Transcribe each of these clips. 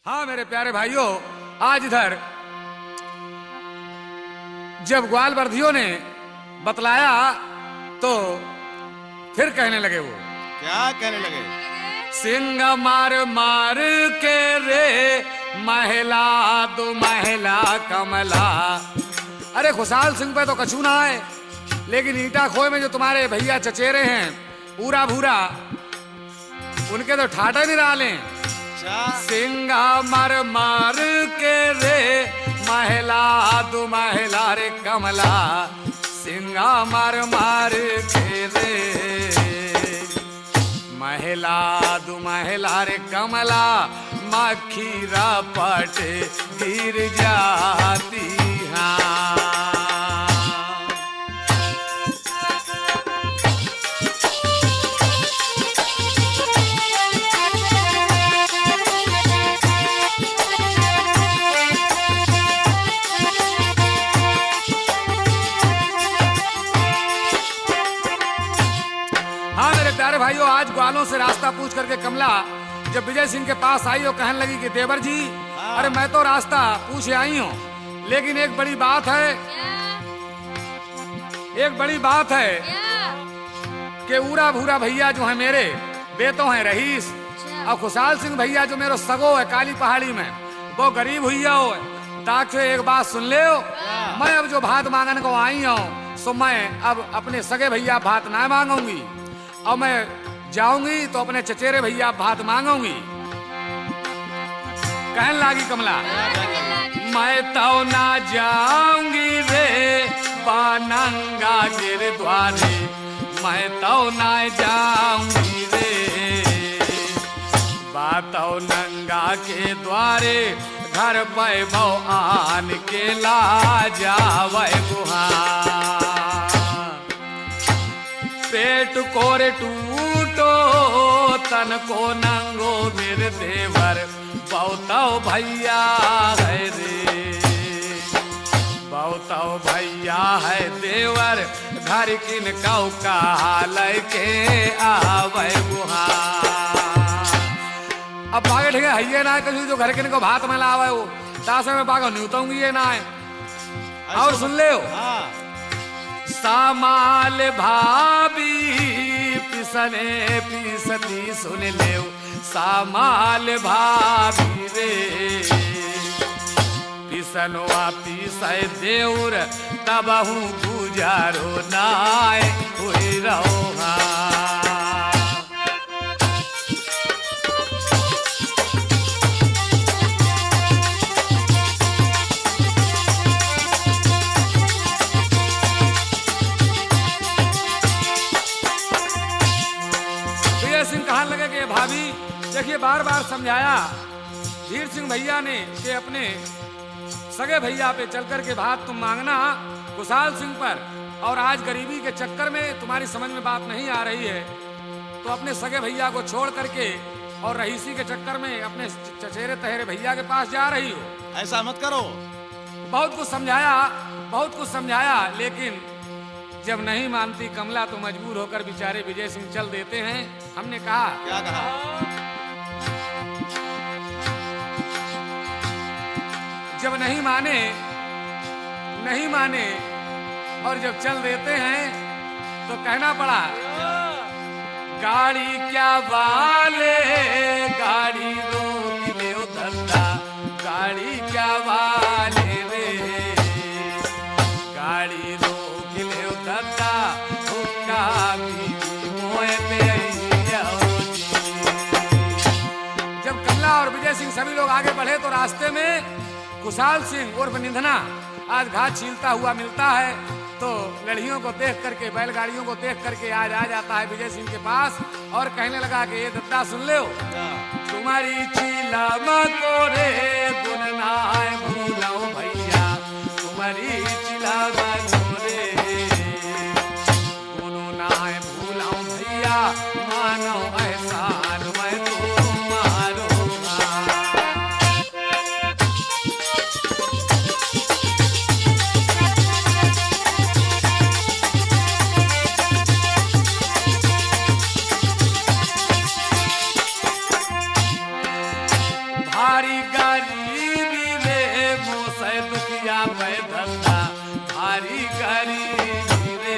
हाँ मेरे प्यारे भाइयों, आज इधर जब ग्वाल वर्दियों ने बतलाया तो फिर कहने लगे। वो क्या कहने लगे? सिंह मार मार के रे महिला दो महिला कमला। अरे खुशहाल सिंह पे तो कछू ना है, लेकिन ईटा खोए में जो तुम्हारे भैया चचेरे हैं पूरा भूरा, उनके तो ठाटा नहीं रहा लें। सिंगा मर मार के रे महिला दो महिला रे कमला। सिंगा मर मार के रे महिला दो महिला रे कमला। मखीरा पट गिर जाती हाँ। प्यारे भाइयों, आज ग्वालों से रास्ता पूछ करके कमला जब विजय सिंह के पास आई और कहने लगी कि देवर जी, अरे मैं तो रास्ता पूछे आई हूँ, लेकिन एक बड़ी बात है, एक बड़ी बात है कि ऊरा भूरा भैया जो है मेरे बेटो हैं रहीस, और खुशहाल सिंह भैया जो मेरे सगो है काली पहाड़ी में, वो गरीब हुईया हो। ताकि एक बात सुन ले, मैं अब जो भात मांगने को आई हूँ सो मैं अब अपने सगे भैया भात ना मांगूंगी, और मैं जाऊंगी तो अपने चचेरे भैया भात मांगूंगी। कहने लगी कमला, मैं तो ना जाऊंगी रे बानंगा गिरद्वारे। मैं तो ना जाऊंगी रे बातो नंगा के द्वारे। घर पे बो आन के ला जावे गुहा। पेट कोरे टूटो तन को नंगो मेरे देवर। बहुताओ भैया है रे, बहुताओ भैया है देवर। घर किन कौ का लेके आवे गुहा। अब बागे ठेके हइये ना कहीं जो घर किन को भात में लावे वो दासे में बागो न्यूतोंगी ये ना है। और सुन ले सामाल भाभी पिसने पिसती सुन ले। सामाल भाभी रे पिसनवा पिसै देउर तबहू गुजारो नाय हुई रहो। भाभी देखिए, बार बार समझाया धीर सिंह भैया ने कि अपने सगे भैया पे चल कर के भात तुम मांगना खुशहाल सिंह पर, और आज गरीबी के चक्कर में तुम्हारी समझ में बात नहीं आ रही है तो अपने सगे भैया को छोड़ करके और रहीसी के चक्कर में अपने चचेरे तहेरे भैया के पास जा रही हो। ऐसा मत करो। बहुत कुछ समझाया, बहुत कुछ समझाया, लेकिन जब नहीं मानती कमला तो मजबूर होकर बेचारे विजय सिंह चल देते हैं। हमने कहा, क्या कहा? जब नहीं माने, नहीं माने और जब चल देते हैं तो कहना पड़ा, गाड़ी क्या वाले गाड़ी रोक ले धंधा। गाड़ी क्या वाले रे गाड़ी रोक ले धंधा। हुक्का भी मोए पे जब कमला और विजय सिंह सभी लोग आगे बढ़े तो रास्ते में खुशहाल सिंह उर्फ निधना आज घाट छीलता हुआ मिलता है। तो लड़ियों को देख करके, बैलगाड़ियों को देख करके आज आ जाता है विजय सिंह के पास और कहने लगा कि ये दद्दा सुन ले, तुम्हारी चीला को रे गुन ना भूलो भैया। तुम्हारी चीला को रे गुन ना भूलो भैया। मानो एहसान मैं तुम्हारो। भारी गरीबी रे मोसे दुखिया पे धंधा भारी गरीबी रे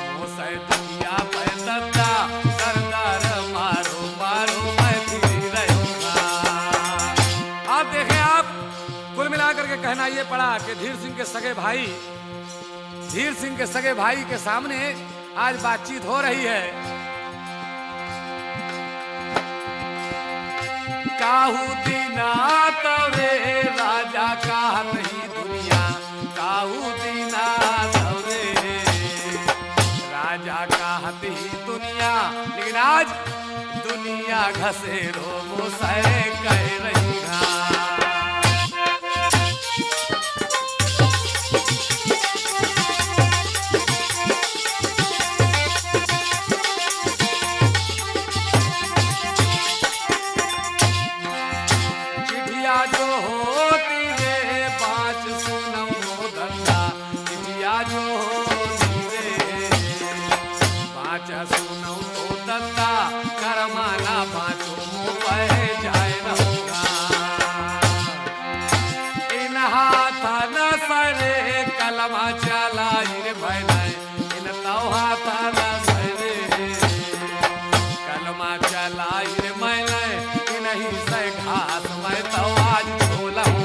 मोसे दुखिया पे धंधा दर मारो मारो मैं फिर रहूंगा। आप देखें, आप कुल मिलाकर के कहना ये पड़ा कि धीर सिंह के सगे भाई के सामने आज बातचीत हो रही है। काहू दीना तवरे राजा का नहीं दुनिया, काहू दीना तवरे राजा का ही दुनिया, लेकिन आज दुनिया घसेरो मुझसे कह रही है। सुनो तो दंदा करमाना बाँचो मुँह जाए रहूंगा। इन हाथ न सरे कलमा चला भैले, इन तो हाथ न सरे कलमा चला मैंने इन्हीं से घास मैं तो आज झोलूँ।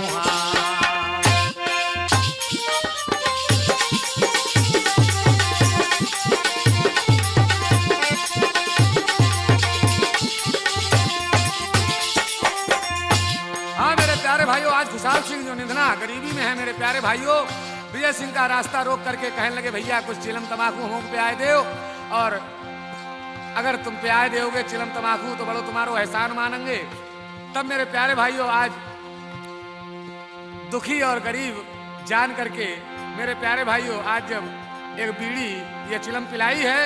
भाइयों, आज खुशहाल सिंह जो निधना गरीबी में है, मेरे प्यारे भाइयों, विजय सिंह का रास्ता रोक करके कहने लगे भैया कुछ चिलम तमाकू हम पे आए दो, और अगर तुम पे आए दोगे चिलम तमाकू तो बड़ो तुम्हारो एहसान मानेंगे। तब मेरे प्यारे भाइयों, आज दुखी और गरीब जान करके मेरे प्यारे भाइयों, आज जब एक बीड़ी या चिलम पिलाई है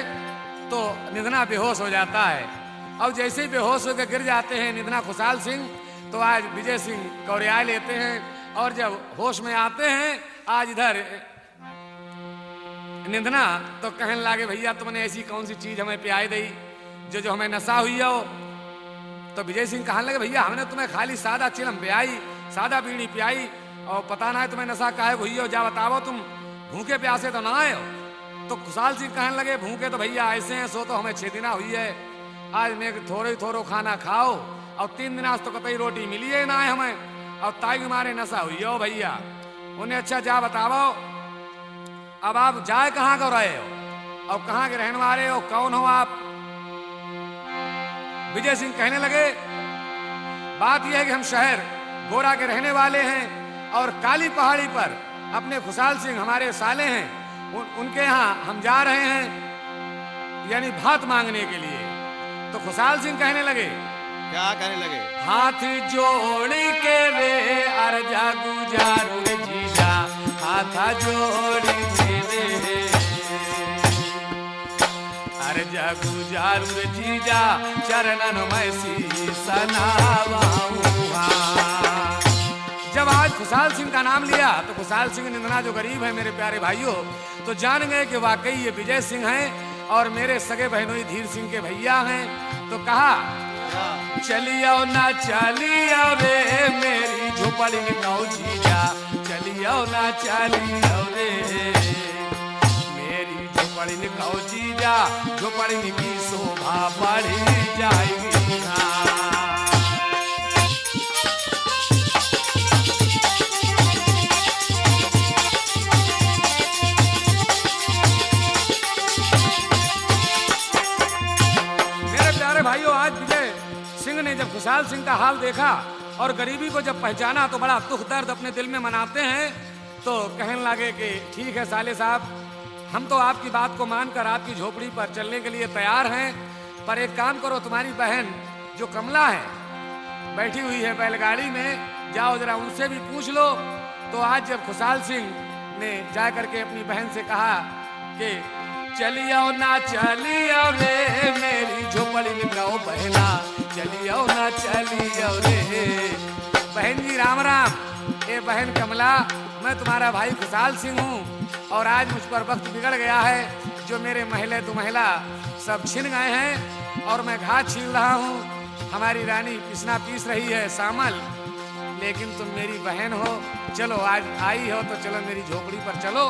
तो निधना बेहोश हो जाता है। अब जैसे ही बेहोश होकर गिर जाते हैं निधना खुशहाल सिंह, तो आज विजय सिंह कौरिया लेते हैं, और जब होश में आते हैं आज इधर निंदना, तो कहने लगे भैया तुमने ऐसी कौन सी चीज हमें पियाई दी जो हमें नशा हुई हो। तो विजय सिंह कहने लगे भैया हमने तुम्हें खाली सादा चिलम पियाई, सादा बीड़ी पियाई, और पता ना है तुम्हें नशा काहे हुई हो, जा बताओ तुम भूखे प्यासे तो ना आए हो। तो खुशहाल सिंह कहने लगे भूखे तो भैया ऐसे हैं, सो तो हमें 6 दिन हुई है, आज मैं थोड़ो खाना खाओ, और 3 दिन आज तो कतई रोटी मिली है ना है हमें, और ताई हमारे नशा हुई हो भैया। उन्हें अच्छा जा बताओ अब आप जाए कहाँ को रहे हो और कहाँ के रहने वाले हो, कौन हो आप। विजय सिंह कहने लगे बात यह है कि हम शहर गोरा के रहने वाले हैं, और काली पहाड़ी पर अपने खुशहाल सिंह हमारे साले हैं, उनके यहाँ हम जा रहे हैं, यानी भात मांगने के लिए। तो खुशहाल सिंह कहने लगे क्या कहने लगे? हाथ जोड़ के रे अर्जा गुजारू रे जीजा, हाथ जोड़ के रे अर्जा गुजारू रे जीजा, चरणन में शीश नवाऊंगा। जब आज खुशहाल सिंह का नाम लिया तो खुशहाल सिंह निंदना जो गरीब है मेरे प्यारे भाइयों, तो जान गए कि वाकई ये विजय सिंह हैं और मेरे सगे बहनोई धीर सिंह के भैया हैं। तो कहा चलियो ना चलियो रे मेरी झोपड़ी निकाओ जीजा, चलियो ना चलियो रे मेरी झोपड़ी निकाओ जीजा, झोपड़ी की शोभा बढ़ी जाएगी ना। मेरे प्यारे भाइयों, आज विजय सिंह ने जब खुशहाल सिंह का हाल देखा और गरीबी को जब पहचाना तो बड़ा दुख दर्द अपने दिल में मनाते हैं। तो कहने लगे कि ठीक है साले साहब, हम तो आपकी बात को मानकर आपकी झोपड़ी पर चलने के लिए तैयार हैं, पर एक काम करो, तुम्हारी बहन जो कमला है बैठी हुई है बैलगाड़ी में, जाओ जरा उनसे भी पूछ लो। तो आज जब खुशहाल सिंह ने जा करके अपनी बहन से कहा कि चलियो ना चलियो रे मेरी झोपड़ी निकाओ बहना, चलियो ना चलियो रे। बहन जी राम राम। ए बहन कमला, मैं तुम्हारा भाई खुशहाल सिंह हूँ, और आज मुझ पर वक्त बिगड़ गया है, जो मेरे महले दुमहला सब छिन गए हैं और मैं घाट छील रहा हूँ। हमारी रानी पिसना पीस रही है सामल, लेकिन तुम मेरी बहन हो, चलो आज आई हो तो चलो मेरी झोपड़ी पर चलो।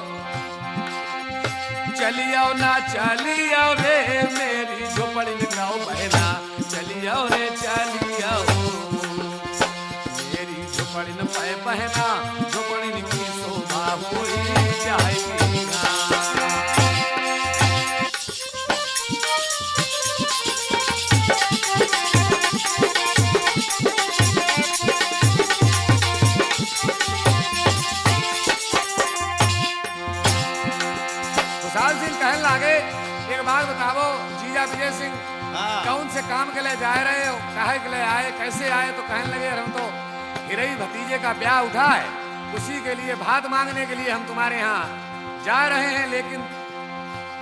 चली आओ ना चली आओ रे मेरी झोपड़ी में गाओ बहना, चली आओ रे चली आओ मेरी झोपड़ी में पाए बहना, झोपड़ी में की शोभा होई जाएगी ना। कहने लागे एक बात बताओ जीजा विजय सिंह, कौन से काम के लिए जा रहे हो, काहे के लिए आए, कैसे आए? तो कहने लगे हम तो हिरई भतीजे का ब्याह उठा है, उसी के लिए भात मांगने के लिए हम तुम्हारे यहाँ जा रहे हैं, लेकिन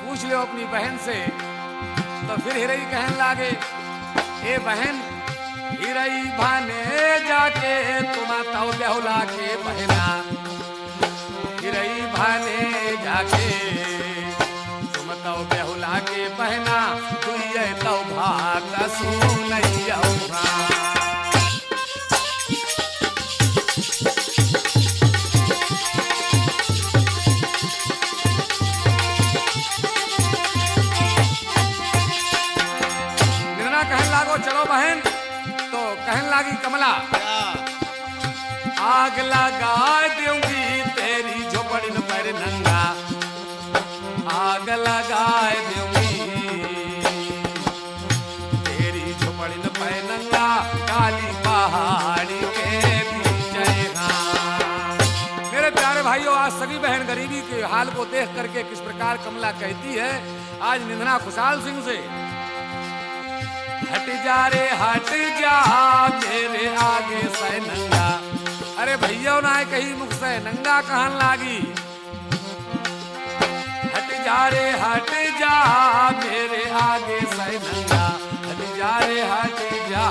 पूछ लो अपनी बहन से। तो फिर हिरई कहने लागे ए बहन हिरई भाने जाके तुम ताऊ बेहुला के बहना, हिरई भाने जाके तौ बेहुला के बहना, तुझे तौ भात सुनैया। निर्णय कहने लागो चलो बहन, तो कहने लागी कमला आग लगा दूंगी तेरी झोपड़ी में पर नंगा, आग लगाए दूंगी तेरी झोपड़ी में पैनंगा, काली पहाड़ी के बीच। मेरे प्यारे भाइयों, आज सभी बहन गरीबी के हाल को देख करके किस प्रकार कमला कहती है आज निंदना खुशहाल सिंह से, हट जा रे हट जा मेरे आगे से नंगा। अरे भैया ना कहीं मुख से नंगा कहन लागी, जा रे हट जा मेरे आगे से नंगा, हट जा रे हट जा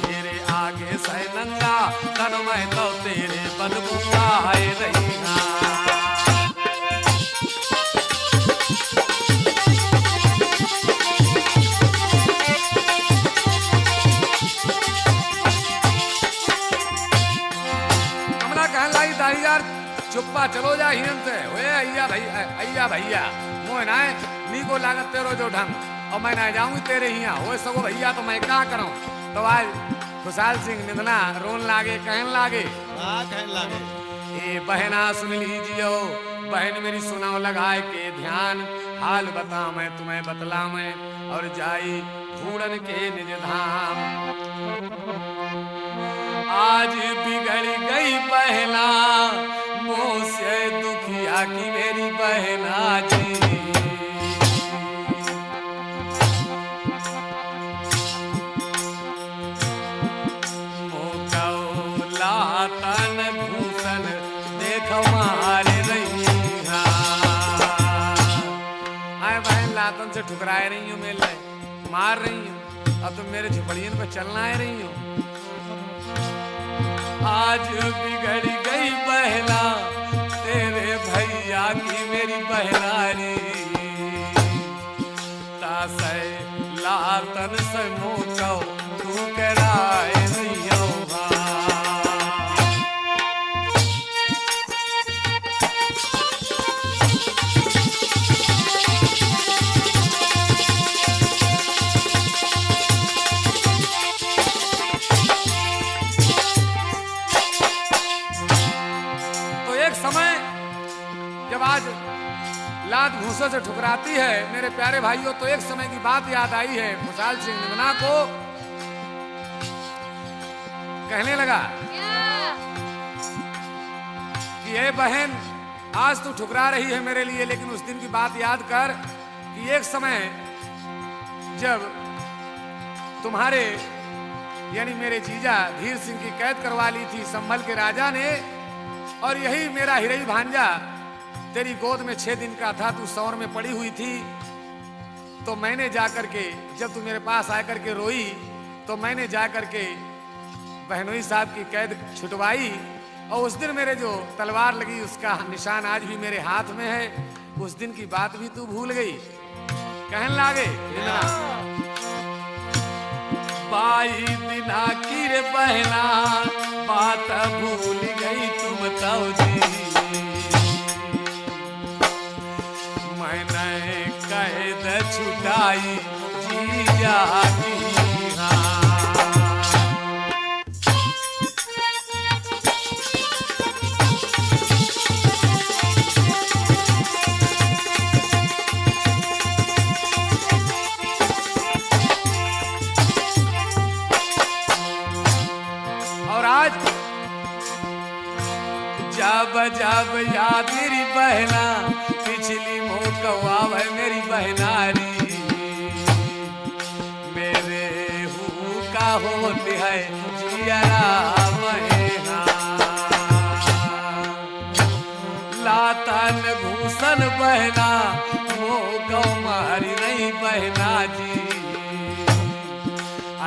मेरे आगे से नंगा, तन मैं तो तेरे बदबूआ है रहीना। कमला कहने लगी दाई यार चुप्पा चलो जा हिन से, ओए अय्या भैया मोह ना नी को लागत तेरो जो ढंग, और मैं ना जाऊंगी तेरे यहाँ हो सको भैया, तो मैं क्या करूं? तो आज खुशहाल सिंह निंदना रोन लागे कहन लागे ए बहना सुन लीजियो, बहन मेरी सुनाओ लगाए के ध्यान, हाल बता मैं तुम्हें बतला मैं, और जाई ढूंढन के निज धाम। आज बिगड़ गई बहना मुझसे दुखिया की मेरी बहना जी, मोकौला तन भूषण देखो मारे रही, आए बहन लातन से ठुकराए रही हूँ, मेले मार रही हूँ, अब तुम मेरे झुपड़ियन पर चलना आ रही हो। आज बिगड़ गई बहना तेरे भैया की मेरी बहनारी, तासे लातन से मोचो तू कराए नहीं होगा। जब आज लात घूंसों से ठुकराती है मेरे प्यारे भाइयों, तो एक समय की बात याद आई है खुशहाल सिंह निंदना को, कहने लगा कि ये बहन आज तू ठुकरा रही है मेरे लिए, लेकिन उस दिन की बात याद कर कि एक समय जब तुम्हारे यानी मेरे जीजा धीर सिंह की कैद करवा ली थी संभल के राजा ने, और यही मेरा हिरई भांजा तेरी गोद में 6 दिन का था, तू सौर में पड़ी हुई थी, तो मैंने जाकर के जब तू मेरे पास आकर के रोई, तो मैंने जाकर के बहनोई साहब की कैद छुटवाई, और उस दिन मेरे जो तलवार लगी उसका निशान आज भी मेरे हाथ में है, उस दिन की बात भी तू भूल गई। कहने लागे बाई दिना की रे बहना बात भूल गई तुम तो जी। मैंने कैद छुटाई जीजा की हाँ। और आज जब जब याद मेरी बहना पिछली मोकवा है मेरी बहनारी मेरे हूँ का होती है जियरा महीना लातन भूषण बहना मोकौ मारी नहीं बहना जी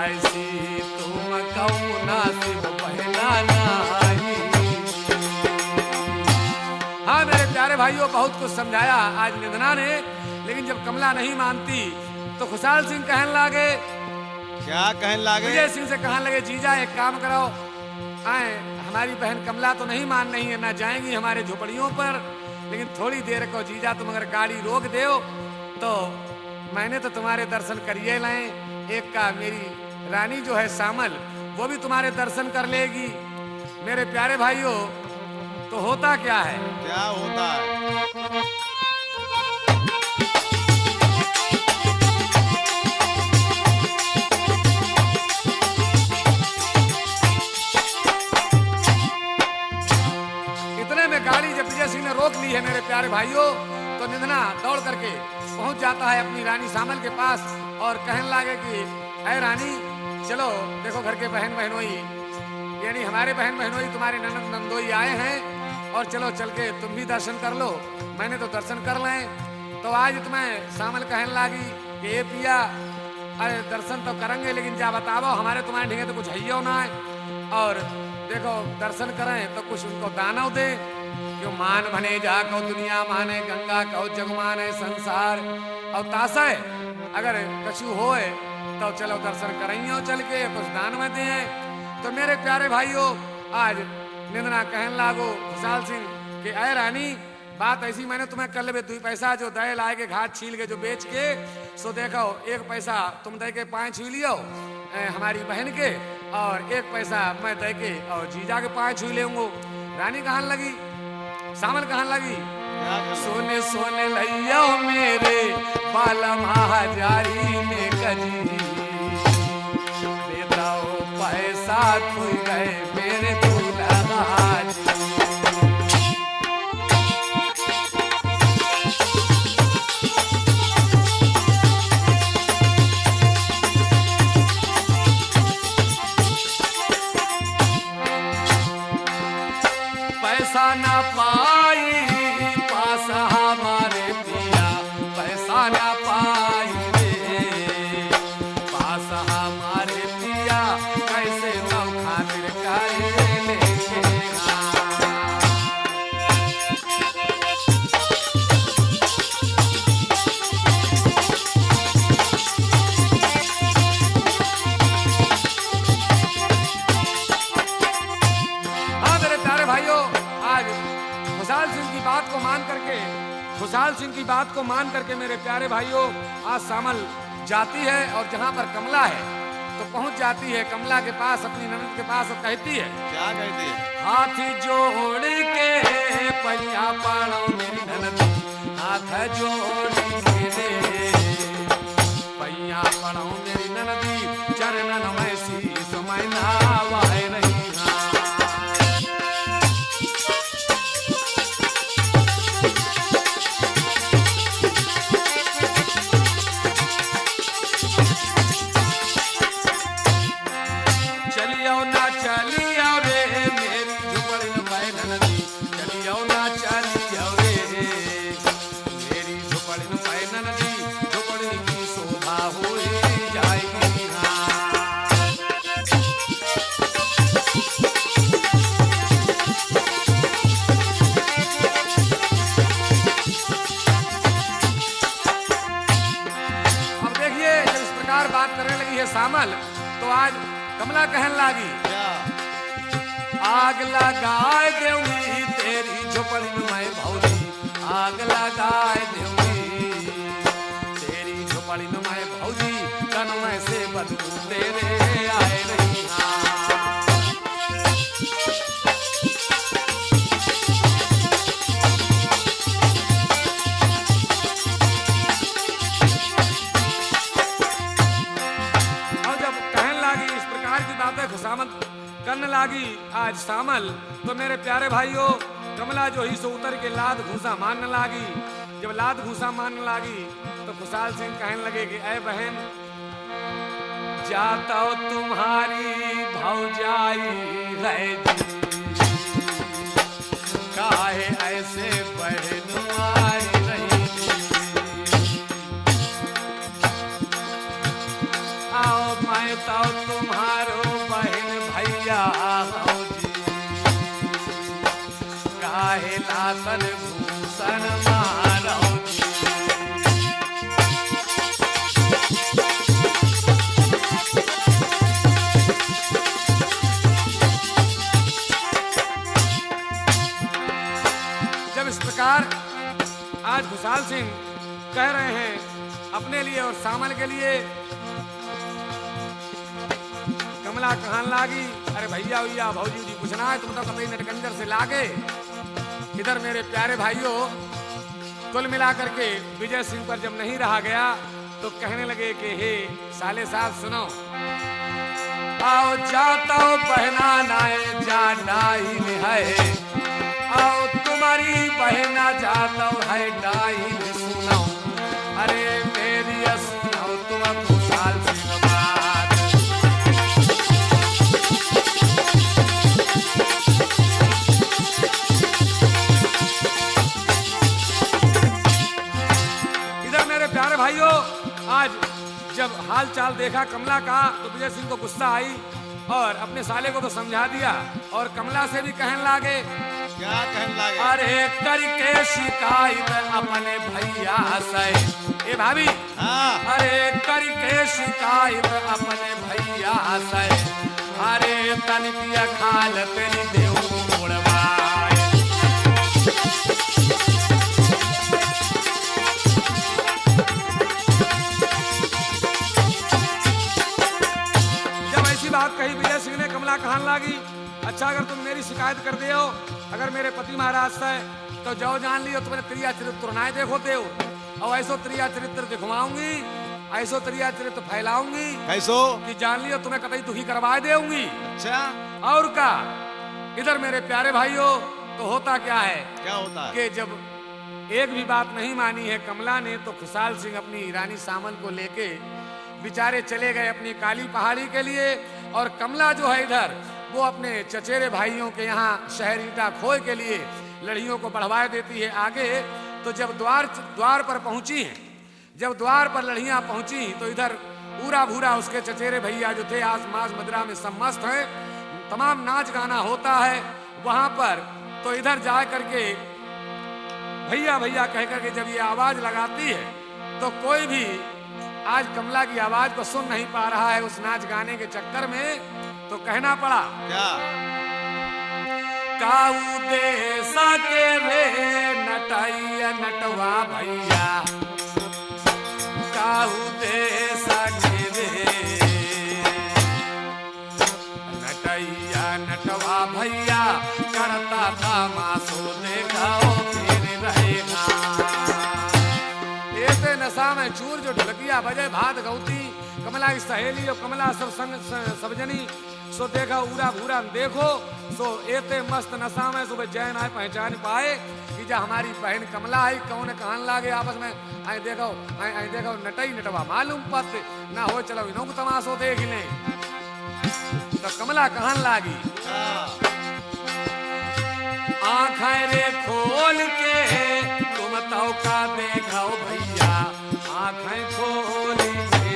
ऐसी तुम कौ नासिब बहना नहीं। हाँ मेरे प्यारे भाइयों बहुत कुछ समझाया आज निधना ने, लेकिन जब कमला नहीं मानती तो खुशहाल सिंह कहने लगे। क्या कहने लगे? विजय सिंह से कहने लगे जीजा एक काम करो आए हमारी बहन कमला तो नहीं मान रही है ना जाएंगी हमारे झोपड़ियों पर, लेकिन थोड़ी देर को जीजा तुम अगर गाड़ी रोक दो तो मैंने तो तुम्हारे दर्शन करिए लाए। एक का मेरी रानी जो है सामल वो भी तुम्हारे दर्शन कर लेगी। मेरे प्यारे भाइयों तो होता क्या है? क्या होता है? इतने में गाड़ी जब विजय सिंह ने रोक ली है मेरे प्यारे भाइयों तो निधना दौड़ करके पहुंच जाता है अपनी रानी सामल के पास और कहने लगे कि ऐ रानी चलो देखो घर के बहन बहनोई यानी हमारे बहन बहनोई तुम्हारे ननद नंदोई आए हैं और चलो चल के तुम भी दर्शन कर लो। मैंने तो दर्शन कर लें तो आज तुम्हें सामल कहने लगी कि ये पिया अरे दर्शन तो करेंगे लेकिन जा बताओ हमारे तुम्हारे ढींगे तो कुछ है ना है और देखो दर्शन करें तो कुछ उनको दानव दे क्यों मान भने जा कहो दुनिया माने गंगा कहो जग माने संसार और तासा अगर कछु होए तो चलो दर्शन करेंगे चल के कुछ दान में दे। तो मेरे प्यारे भाइयों आज निंदना कहने लागो खुशहाल सिंह कि अय रानी बात ऐसी मैंने तुम्हें कर ले 2 पैसा जो दे लाए के घाट छील के जो बेच के सो देखो 1 पैसा तुम दे के 5 छू लियो हमारी बहन के और 1 पैसा मैं दे के और जीजा के 5 छू लेंगो। रानी कहने लगी सामल कहने लगी सोने सोने लइयो मेरे बालम हजारी में कजी देता पैसा खुल गए मेरे दूल्हा जी। पैसा ना पाई पास हमारे पिया पैसा ना पाई रे पास हमारे पिया कैसे नौ खातिर करे लेके हाँ मेरे प्यारे भाइयों आज खुशहाल सिंह की बात को मान करके मेरे प्यारे भाइयों आज सामल जाती है और जहाँ पर कमला है तो पहुंच जाती है कमला के पास अपनी ननद के पास और कहती है। क्या कहती है? हाथी जोड़ के पैया पाड़ो मेरी ननद हाथ जोड़ के पैया पाड़ो मेरी ननदी चरणन में शीस मैना वाहे रही। आज कमला कहन लागी, क्या आग लगाए देऊंगी तेरी झोपड़ी में मैं भौजी, आग लगाए देऊंगी तेरी झोपड़ी में मैं भौजी, कनवे से बदबू तेरे आए नहीं। खुशामद करने लागी आज सामल, तो मेरे प्यारे भाइयों कमला जो ही सो उतर के लाद घूसा मारने लागी। जब लाद घूसा मारने लागी तो खुशाल सिंह कहने लगे कि ऐ बहन, जाता हो तुम्हारी भौजाई है काहे ऐसे बहन आई रही, आओ मैं तो तुम्हारो काहे लातन भूषण मारो। जब इस प्रकार आज खुशाल सिंह कह रहे हैं अपने लिए और सामल के लिए, कमला कहन लागी, अरे भैया भैया भौजी जी कुछ ना है, तुम तो कभी नटकंजर से लागे। इधर मेरे प्यारे भाइयों कुल मिलाकर के विजय सिंह पर जब नहीं रहा गया तो कहने लगे कि हे साले साहब सुनो, आओ जाता हो बहना नाए जा डाइन है, आओ तुम्हारी बहना जाता है डाइन सुनो, अरे मेरी सुनो तुम खुशाल सिंह बात। प्यारे भाइयों आज जब हाल चाल देखा कमला का तो विजय सिंह को गुस्सा आई और अपने साले को तो समझा दिया और कमला से भी कहने लागे, क्या कहने लागे, अरे करके शिकायत अपने भैया से, ए भाभी हाँ, अरे करके शिकायत अपने भैया से, अरे तनिया खाल तेरी देव बात कही। विजय सिंह ने कमला कहने लागी, अच्छा अगर तुम मेरी शिकायत कर दे हो अगर मेरे पति महाराज से तो जाओ जान लियो तुम्हें त्रिया चरित्र नाय देखोते हो, और ऐसो त्रिया चरित्र दिखवाऊंगी, ऐसो त्रिया चरित्र फैलाऊंगी, ऐसो कि जान लियो तुम्हें कतई दुखी करवा देऊंगी। अच्छा और का इधर मेरे प्यारे भाइयों तो होता क्या है, क्या होता है कि जब एक भी बात नहीं मानी है कमला ने तो खुशाल सिंह अपनी रानी सामल को लेके बेचारे चले गए अपनी काली पहाड़ी के लिए, और कमला जो है इधर वो अपने चचेरे भाइयों के यहाँ शहर ईटा खोए के लिए लड़ियों को बढ़वा देती है आगे। तो जब द्वार पर पहुंची हैं, जब द्वार पर लड़ियां पहुंची तो इधर पूरा भूरा उसके चचेरे भैया जो थे आस मास मदिरा में सम्मस्त हैं, तमाम नाच गाना होता है वहां पर। तो इधर जा करके भैया भैया कह करके जब ये आवाज लगाती है तो कोई भी आज कमला की आवाज को सुन नहीं पा रहा है उस नाच गाने के चक्कर में, तो कहना पड़ा क्या, काऊ दे सके रे नटैया नटवा भैया, काऊ दे सके रे नटैया नटवा भैया, करता था मासो देखाओ फिर रहेगा। ऐसे नशा में चूर जो ढलकिया बजे भात गौती, कमला की सहेली और कमला सब संग सब जनी सो देखा उरा भूरा देखो सो एते मस्त नशा में सुबह जैन आए पहचान पाए कि जा हमारी बहन कमला आई, कौन कहन लागे आपस में आए देखो नटई नटवा मालूम पत ना हो, चलो इनो को तमाशो देख ले। तो कमला कहन लागी आँखें रे खोल के तुम तो का देखाओ भैया, आँखें खोल के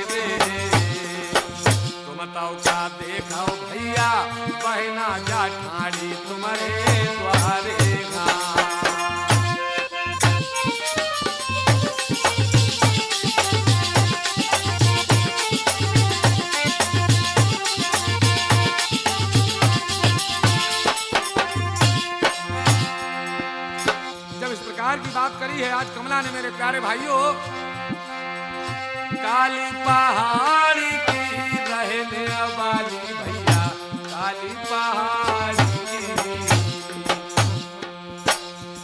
तुम तो का देखाओ भैया, बहना जा ठाड़ी तुम्हारे द्वारे आज कमला ने मेरे प्यारे भाइयों काली पहाड़ी की रहने वाली भैया, काली पहाड़ी की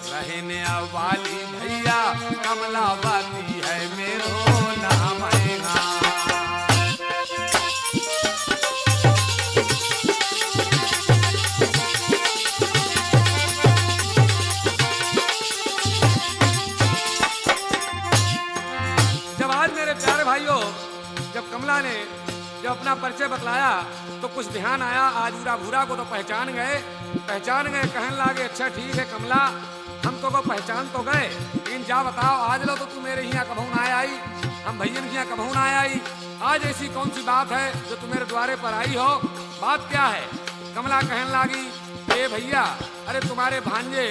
रहने वाली भैया, कमलावती है मेरो नाम है। प्यारे भाइयों, जब कमला ने जब अपना परिचय बतलाया तो कुछ ध्यान आया। आज उरा भूरा को तो पहचान गए, कहने लगे अच्छा ठीक है कमला, हम तो को पहचान तो गए, लेकिन जा बताओ आज लो तो तू मेरे यहाँ कभू ना आई, हम भैयन के यहाँ कभू ना आई, आज ऐसी कौन सी बात है जो तू मेरे द्वारे पर आई हो, बात क्या है? कमला कहने लगी ए भैया, अरे तुम्हारे भांजे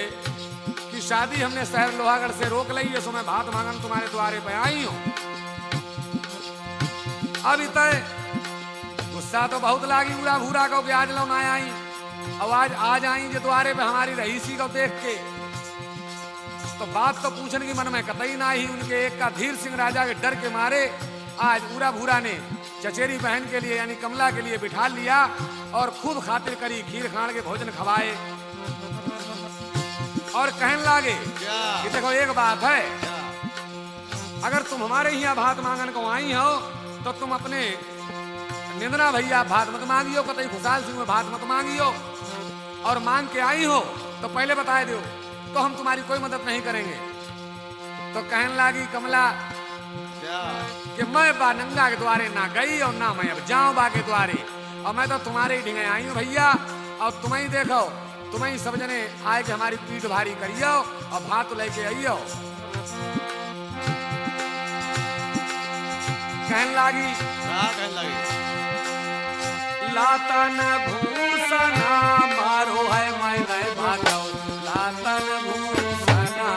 की शादी हमने शहर लोहागढ़ से रोक ली है, सो मैं भात मांगन तुम्हारे द्वारे पर आई हूँ। अब इतने गुस्सा तो बहुत लागी उड़ा भूरा को आज लो ना आई, अब आज आई जो द्वारे पे हमारी रईसी को देख के, तो बात तो पूछने की मन में कतई ना ही। उनके एक का धीर सिंह राजा के डर के मारे आज उड़ा भूरा ने चचेरी बहन के लिए यानी कमला के लिए बिठा लिया और खूब खातिर करी, खीर खान के भोजन खवाए और कहने लगे कि देखो एक बात है, अगर तुम हमारे यहाँ भात मांगन को आई हो तो तुम अपने निंदना भैया भात मत मांगियो, कतई खुशहाल सिंह में भात मत मांगियो, और मांग के आई हो तो पहले बता दो तो हम तुम्हारी कोई मदद नहीं करेंगे। तो कहने लगी कमला कि मैं बा नंगा के द्वारे ना गई और ना मैं अब जाऊं बा के द्वारे, और मैं तो तुम्हारे ही ढिंगे आई हूँ भैया, और तुम्हें ही देखो, तुम्हें ही सब जने आए कि हमारी पीठ भारी करियो और भात लेके आइयो। कहने लगी लातन भूषणा मारो है मैं भागो, लातन भूषणा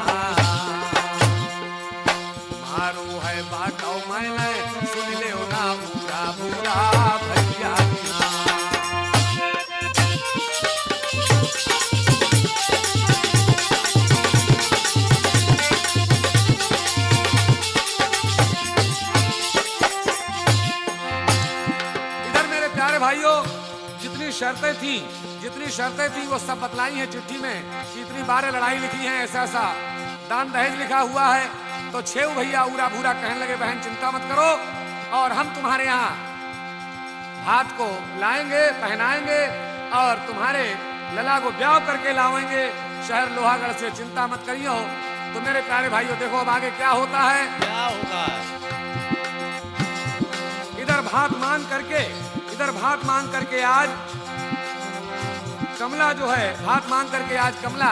मारो है भागो मैं, सुन ले ना पूरा पूरा भैया। भाइयों जितनी शर्तें थी वो सब बतलाई हैं चिट्ठी में कि इतनी बारें लड़ाई लिखी हैं, ऐसा ऐसा दान दहेज लिखा हुआ है। तो छेव भैया उरा भूरा कहने लगे बहन चिंता मत करो, और हम तुम्हारे यहाँ भात को लाएंगे, पहनाएंगे और तुम्हारे लला को ब्याह करके लाएंगे शहर लोहागढ़ से, चिंता मत करियो। तो मेरे प्यारे भाइयों देखो अब आगे क्या होता है। इधर भात मांग करके आज कमला जो है भात मांग करके आज कमला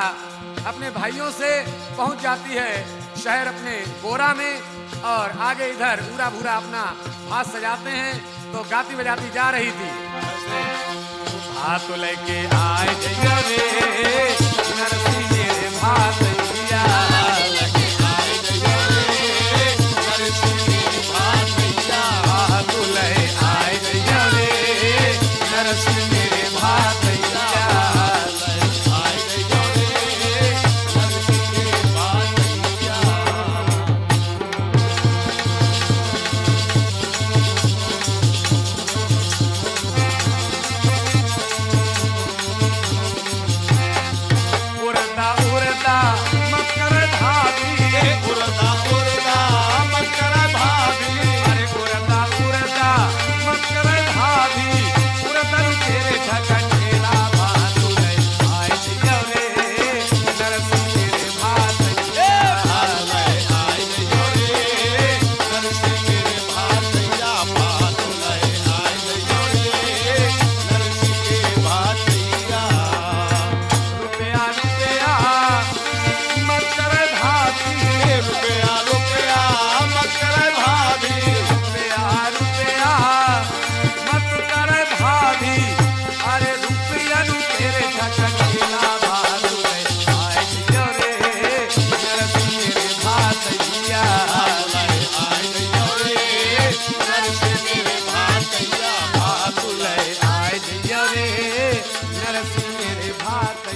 अपने भाइयों से पहुंच जाती है शहर अपने गोरा में, और आगे इधर पूरा भूरा अपना भात सजाते हैं। तो गाती बजाती जा रही थी, भात लेके आए रे नरसिंह भात दिया, नरसिंह मेरे भात